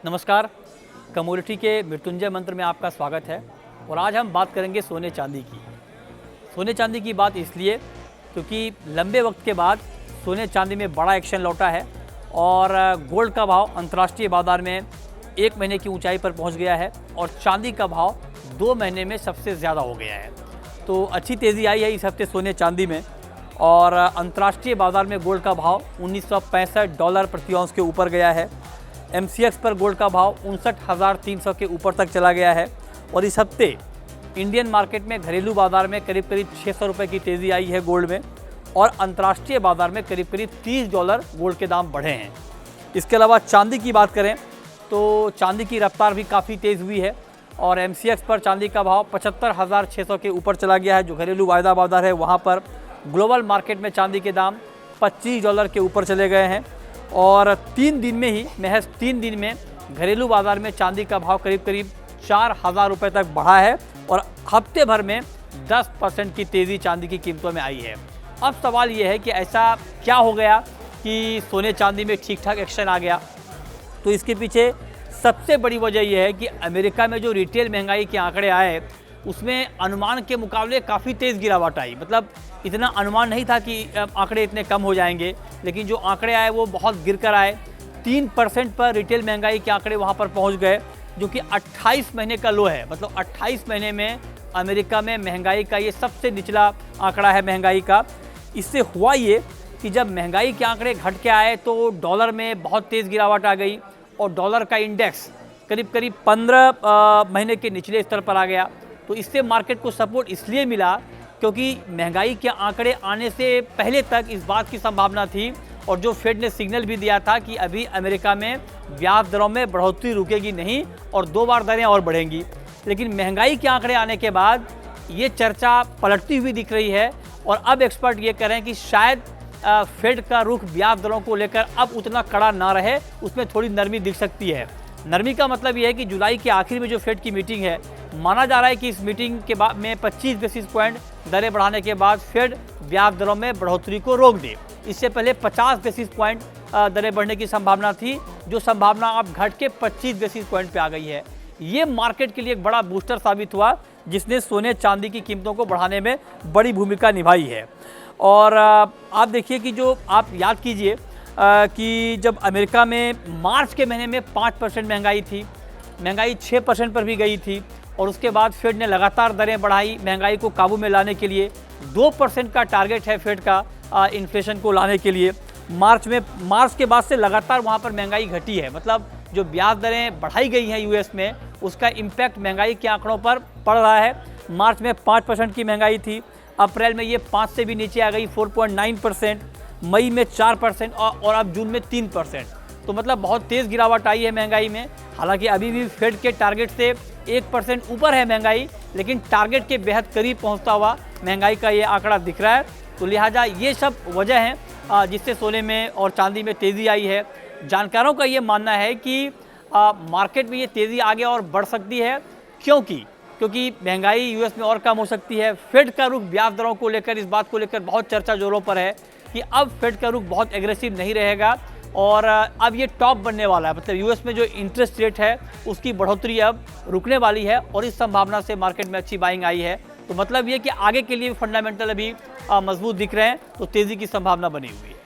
नमस्कार, कमोडिटी के मृत्युंजय मंत्र में आपका स्वागत है। और आज हम बात करेंगे सोने चांदी की। सोने चांदी की बात इसलिए क्योंकि लंबे वक्त के बाद सोने चांदी में बड़ा एक्शन लौटा है और गोल्ड का भाव अंतर्राष्ट्रीय बाजार में 1 महीने की ऊंचाई पर पहुंच गया है और चांदी का भाव 2 महीने में सबसे ज़्यादा हो गया है। तो अच्छी तेज़ी आई है इस हफ्ते सोने चांदी में और अंतर्राष्ट्रीय बाजार में गोल्ड का भाव $1965 प्रति औंस के ऊपर गया है। MCX पर गोल्ड का भाव 59,300 के ऊपर तक चला गया है और इस हफ्ते इंडियन मार्केट में घरेलू बाजार में करीब $600 की तेज़ी आई है गोल्ड में और अंतर्राष्ट्रीय बाजार में करीब $30 गोल्ड के दाम बढ़े हैं। इसके अलावा चांदी की बात करें तो चांदी की रफ्तार भी काफ़ी तेज़ हुई है और MCX पर चांदी का भाव 75,600 के ऊपर चला गया है। जो घरेलू वायदा बाजार है वहाँ पर ग्लोबल मार्केट में चांदी के दाम $25 के ऊपर चले गए हैं और महज 3 दिन में घरेलू बाजार में चांदी का भाव करीब 4,000 रुपये तक बढ़ा है और हफ्ते भर में 10% की तेज़ी चांदी की कीमतों में आई है। अब सवाल ये है कि ऐसा क्या हो गया कि सोने चांदी में ठीक ठाक एक्शन आ गया। तो इसके पीछे सबसे बड़ी वजह यह है कि अमेरिका में जो रिटेल महंगाई के आंकड़े आए उसमें अनुमान के मुकाबले काफ़ी तेज़ गिरावट आई। मतलब इतना अनुमान नहीं था कि आंकड़े इतने कम हो जाएंगे, लेकिन जो आंकड़े आए वो बहुत गिर कर आए। 3% पर रिटेल महंगाई के आंकड़े वहाँ पर पहुँच गए, जो कि 28 महीने का लो है। मतलब 28 महीने में अमेरिका में महंगाई का ये सबसे निचला आंकड़ा है महंगाई का। इससे हुआ ये कि जब महंगाई के आंकड़े घट के आए तो डॉलर में बहुत तेज़ गिरावट आ गई और डॉलर का इंडेक्स करीब 15 महीने के निचले स्तर पर आ गया। तो इससे मार्केट को सपोर्ट इसलिए मिला क्योंकि महंगाई के आंकड़े आने से पहले तक इस बात की संभावना थी और जो फेड ने सिग्नल भी दिया था कि अभी अमेरिका में ब्याज दरों में बढ़ोतरी रुकेगी नहीं और 2 बार दरें और बढ़ेंगी। लेकिन महंगाई के आंकड़े आने के बाद ये चर्चा पलटती हुई दिख रही है और अब एक्सपर्ट ये कह रहे हैं कि शायद फेड का रुख ब्याज दरों को लेकर अब उतना कड़ा ना रहे, उसमें थोड़ी नरमी दिख सकती है। नरमी का मतलब ये है कि जुलाई के आखिर में जो फेड की मीटिंग है, माना जा रहा है कि इस मीटिंग के बाद में 25 बेसिस पॉइंट दरें बढ़ाने के बाद फेड ब्याज दरों में बढ़ोतरी को रोक दे। इससे पहले 50 बेसिस पॉइंट दरें बढ़ने की संभावना थी, जो संभावना अब घट के 25 बेसिस पॉइंट पे आ गई है। ये मार्केट के लिए एक बड़ा बूस्टर साबित हुआ, जिसने सोने चांदी की कीमतों को बढ़ाने में बड़ी भूमिका निभाई है। और आप देखिए कि जो आप याद कीजिए कि जब अमेरिका में मार्च के महीने में 5% महंगाई थी, महंगाई 6% पर भी गई थी और उसके बाद फेड ने लगातार दरें बढ़ाई महंगाई को काबू में लाने के लिए। 2% का टारगेट है फेड का इन्फ्लेशन को लाने के लिए। मार्च के बाद से लगातार वहाँ पर महंगाई घटी है। मतलब जो ब्याज दरें बढ़ाई गई हैं यूएस में, उसका इम्पैक्ट महंगाई के आंकड़ों पर पड़ रहा है। मार्च में 5% की महंगाई थी, अप्रैल में ये 5 से भी नीचे आ गई 4.9%, मई में 4% और अब जून में 3%। तो मतलब बहुत तेज़ गिरावट आई है महंगाई में। हालांकि अभी भी फेड के टारगेट से 1% ऊपर है महंगाई, लेकिन टारगेट के बेहद करीब पहुंचता हुआ महंगाई का ये आंकड़ा दिख रहा है। तो लिहाजा ये सब वजह हैं जिससे सोने में और चांदी में तेज़ी आई है। जानकारों का ये मानना है कि मार्केट में ये तेज़ी आगे और बढ़ सकती है। क्योंकि महंगाई यूएस में और कम हो सकती है। फेड का रुख ब्याज दरों को लेकर, इस बात को लेकर बहुत चर्चा जोरों पर है कि अब फेड का रुख बहुत एग्रेसिव नहीं रहेगा और अब ये टॉप बनने वाला है। मतलब यूएस में जो इंटरेस्ट रेट है उसकी बढ़ोतरी अब रुकने वाली है और इस संभावना से मार्केट में अच्छी बाइंग आई है। तो मतलब ये कि आगे के लिए फंडामेंटल अभी मजबूत दिख रहे हैं, तो तेज़ी की संभावना बनी हुई है।